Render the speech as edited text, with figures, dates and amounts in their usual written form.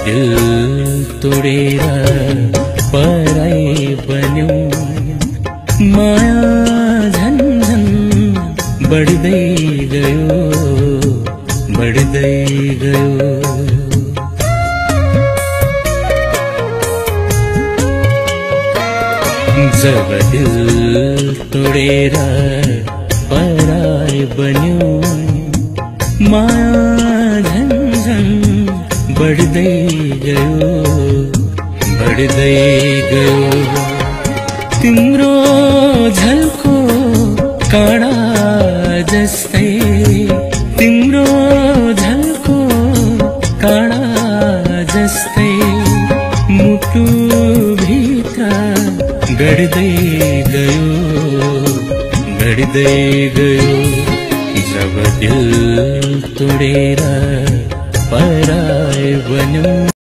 दिल तोडेर पराई बन्यो माया झन झन बढ्दै गयो बढ्दै गयो। जब दिल तोडेर पराई बन्यो माया झन झन बढ्दै गयो बढ्दै गयो। तिम्रो झल्को काँडा जस्तै तिम्रो झल्को काँडा जस्तै मुटु भित्र गड्दै गयो गड्दै गयो। जब दिल तोडेर पराई बन्यो।